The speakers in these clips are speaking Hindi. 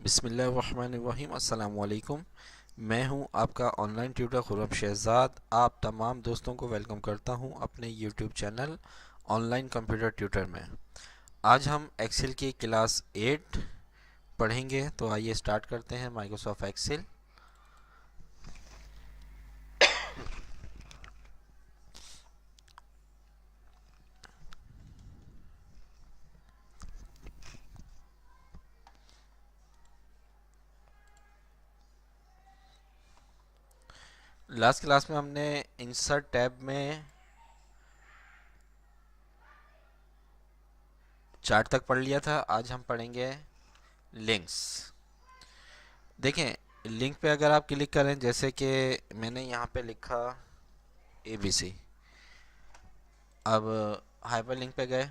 बिस्मिल्लाहिर्रहमानिर्रहीम अस्सलाम वालेकुम। मैं हूं आपका ऑनलाइन ट्यूटर खुर्रम शहजाद। आप तमाम दोस्तों को वेलकम करता हूं अपने YouTube channel online computer tutor में। आज हम एक्सेल की क्लास 8 पढ़ेंगे, तो आइए स्टार्ट करते हैं माइक्रोसॉफ्ट एक्सेल। लास्ट क्लास में हमने इंसर्ट टैब में चार्ट तक पढ़ लिया था। आज हम पढ़ेंगे लिंक्स। देखें, लिंक पे अगर आप क्लिक करें, जैसे कि मैंने यहाँ पे लिखा ABC। अब हाइपर लिंक पे गए,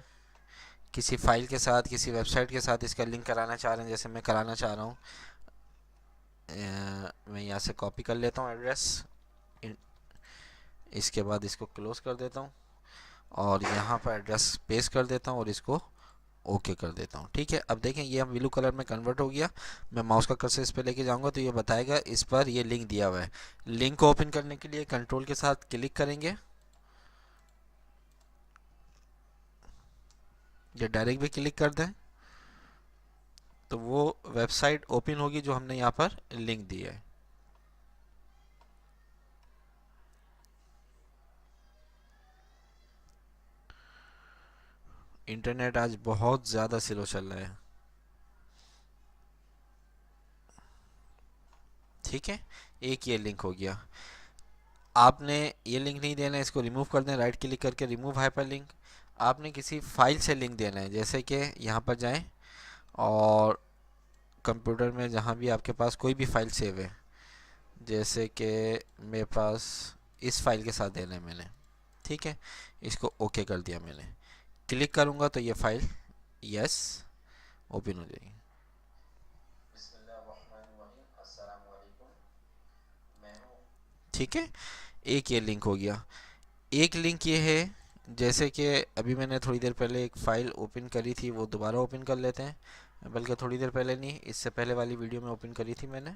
किसी फाइल के साथ, किसी वेबसाइट के साथ इसका लिंक कराना चाह रहे हैं, जैसे मैं कराना चाह रहा हूँ। मैं यहाँ से कॉपी कर लेता हूँ एड्रेस, इसके बाद इसको क्लोज कर देता हूँ और यहाँ पर एड्रेस पेस्ट कर देता हूँ और इसको ओके कर देता हूँ। ठीक है, अब देखें ये हम ब्लू कलर में कन्वर्ट हो गया। मैं माउस का कर्सर इस पर लेके जाऊँगा तो ये बताएगा इस पर ये लिंक दिया हुआ है। लिंक को ओपन करने के लिए कंट्रोल के साथ क्लिक करेंगे, या डायरेक्ट भी क्लिक कर दें तो वो वेबसाइट ओपन होगी जो हमने यहाँ पर लिंक दिया है। इंटरनेट आज बहुत ज़्यादा स्लो चल रहा है। ठीक है, एक ये लिंक हो गया। आपने ये लिंक नहीं देना है, इसको रिमूव कर दें, राइट क्लिक करके रिमूव हाइपर लिंक। आपने किसी फाइल से लिंक देना है, जैसे कि यहाँ पर जाएं और कंप्यूटर में जहाँ भी आपके पास कोई भी फाइल सेव है, जैसे कि मेरे पास इस फाइल के साथ देना है मैंने। ठीक है, इसको ओके कर दिया मैंने। क्लिक करूँगा तो ये फाइल यस ओपन हो जाएगी। ठीक है, एक ये लिंक हो गया। एक लिंक ये है, जैसे कि अभी मैंने थोड़ी देर पहले एक फ़ाइल ओपन करी थी, वो दोबारा ओपन कर लेते हैं। बल्कि थोड़ी देर पहले नहीं, इससे पहले वाली वीडियो में ओपन करी थी मैंने।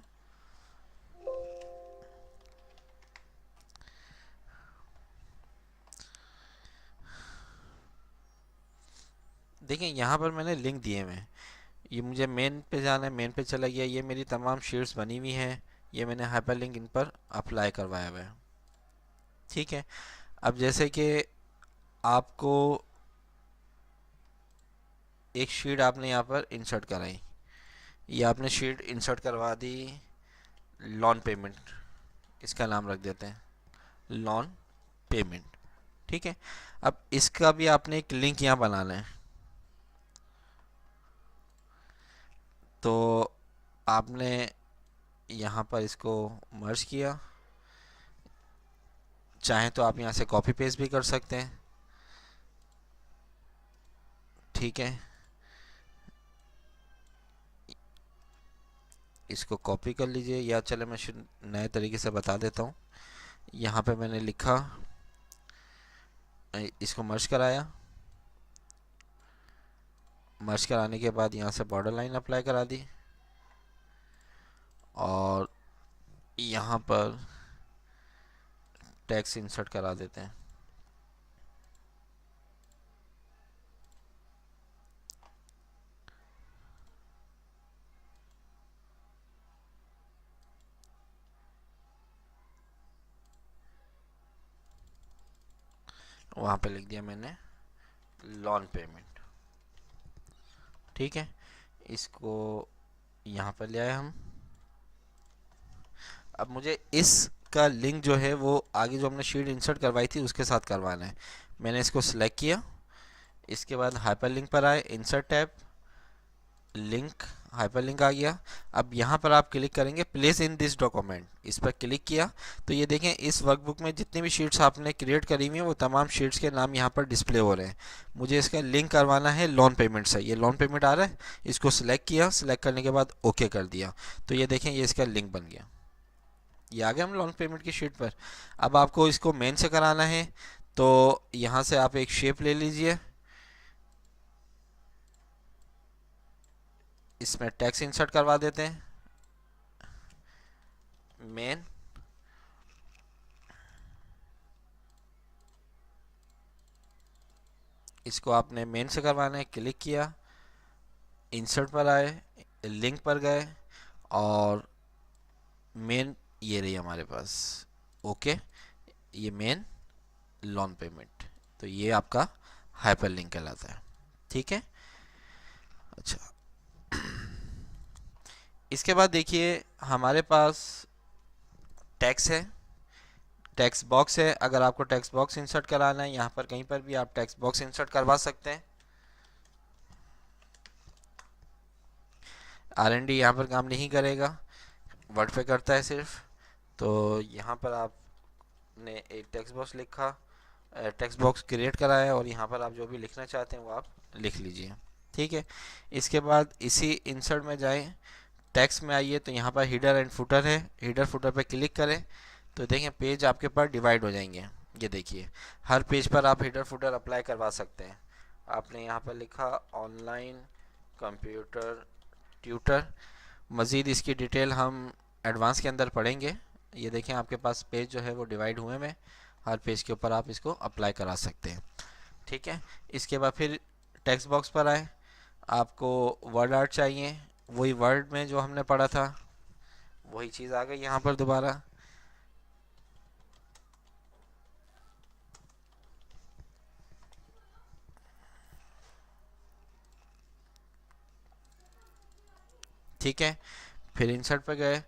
देखें यहाँ पर मैंने लिंक दिए हुए हैं। ये मुझे मेन पे जाना है, मेन पे चला गया। ये मेरी तमाम शीट्स बनी हुई हैं, ये मैंने हाइपर लिंक इन पर अप्लाई करवाया हुआ है। ठीक है, अब जैसे कि आपको एक शीट आपने यहाँ पर इंसर्ट कराई, ये आपने शीट इंसर्ट करवा दी लॉन पेमेंट, इसका नाम रख देते हैं लॉन पेमेंट। ठीक है, अब इसका भी आपने एक लिंक यहाँ बनाना है। तो आपने यहाँ पर इसको मर्ज किया, चाहें तो आप यहाँ से कॉपी पेस्ट भी कर सकते हैं। ठीक है, इसको कॉपी कर लीजिए, या चले मैं नए तरीके से बता देता हूँ। यहाँ पे मैंने लिखा, इसको मर्ज कराया, मर्ज कराने के बाद यहाँ से बॉर्डर लाइन अप्लाई करा दी और यहाँ पर टेक्स्ट इंसर्ट करा देते हैं। वहाँ पे लिख दिया मैंने लॉन पेमेंट। ठीक है, इसको यहाँ पर ले आए हम। अब मुझे इसका लिंक जो है वो आगे जो हमने शीट इंसर्ट करवाई थी उसके साथ करवाना है। मैंने इसको सिलेक्ट किया, इसके बाद हाइपर लिंक पर आए, insert tab, link, hyperlink आ गया। अब यहाँ पर आप क्लिक करेंगे प्लेस इन दिस डॉक्यूमेंट, इस पर क्लिक किया तो ये देखें इस वर्कबुक में जितनी भी शीट्स आपने क्रिएट करी हुई हैं वो तमाम शीट्स के नाम यहाँ पर डिस्प्ले हो रहे हैं। मुझे इसका लिंक करवाना है लॉन पेमेंट से। ये लॉन पेमेंट आ रहा है, इसको सिलेक्ट किया, सिलेक्ट करने के बाद ओके कर दिया तो ये देखें ये इसका लिंक बन गया। ये आ गया हम लॉन पेमेंट की शीट पर। अब आपको इसको मेन से कराना है तो यहाँ से आप एक शेप ले लीजिए, इसमें टेक्स्ट इंसर्ट करवा देते हैं, मेन, इसको आपने मेन से करवाना है। क्लिक किया, इंसर्ट पर आए, लिंक पर गए और मेन ये रही हमारे पास। ओके, ये मेन लोन पेमेंट, तो ये आपका हाइपर लिंक कहलाता है। ठीक है, अच्छा इसके बाद देखिए हमारे पास टेक्स्ट है, टेक्स्ट बॉक्स है। अगर आपको टेक्स्ट बॉक्स इंसर्ट कराना है, यहाँ पर कहीं पर भी आप टेक्स्ट बॉक्स इंसर्ट करवा सकते हैं। R&D यहाँ पर काम नहीं करेगा, वर्ड पे करता है सिर्फ। तो यहाँ पर आपने एक टेक्स्ट बॉक्स लिखा, टेक्स्ट बॉक्स क्रिएट कराया और यहाँ पर आप जो भी लिखना चाहते हैं वो आप लिख लीजिए। ठीक है, इसके बाद इसी इंसर्ट में जाएं, टेक्स्ट में आइए, तो यहाँ पर हीडर एंड फुटर है, हीडर फुटर पर क्लिक करें तो देखें पेज आपके पास डिवाइड हो जाएंगे। ये देखिए हर पेज पर आप हीडर फुटर अप्लाई करवा सकते हैं। आपने यहाँ पर लिखा ऑनलाइन कंप्यूटर ट्यूटर, मज़ीद इसकी डिटेल हम एडवांस के अंदर पढ़ेंगे। ये देखें आपके पास पेज जो है वो डिवाइड हुए में, हर पेज के ऊपर आप इसको अप्लाई करा सकते हैं। ठीक है, इसके बाद फिर टेक्स्ट बॉक्स पर आए, आपको वर्ड आर्ट चाहिए, वही वर्ड में जो हमने पढ़ा था वही चीज़ आ गई यहाँ पर दोबारा। ठीक है, फिर इंसर्ट पे गए,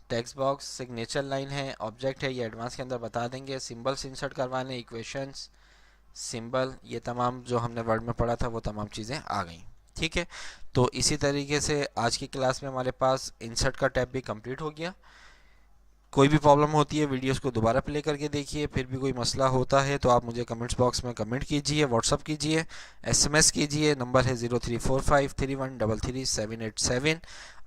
टेक्स्ट बॉक्स, सिग्नेचर लाइन है, ऑब्जेक्ट है, ये एडवांस के अंदर बता देंगे। सिंबल्स इंसर्ट करवाने, इक्वेशंस, सिंबल, ये तमाम जो हमने वर्ड में पढ़ा था वो तमाम चीज़ें आ गई। ठीक है, तो इसी तरीके से आज की क्लास में हमारे पास इंसर्ट का टैब भी कंप्लीट हो गया। कोई भी प्रॉब्लम होती है वीडियोस को दोबारा प्ले करके देखिए, फिर भी कोई मसला होता है तो आप मुझे कमेंट्स बॉक्स में कमेंट कीजिए, व्हाट्सअप कीजिए, SMS कीजिए, नंबर है 034531333787।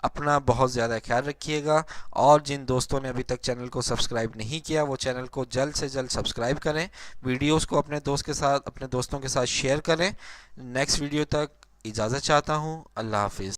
अपना बहुत ज़्यादा ख्याल रखिएगा और जिन दोस्तों ने अभी तक चैनल को सब्सक्राइब नहीं किया वो चैनल को जल्द से जल्द सब्सक्राइब करें, वीडियोस को अपने दोस्तों के साथ शेयर करें। नेक्स्ट वीडियो तक इजाज़त चाहता हूँ, अल्लाह हाफिज़।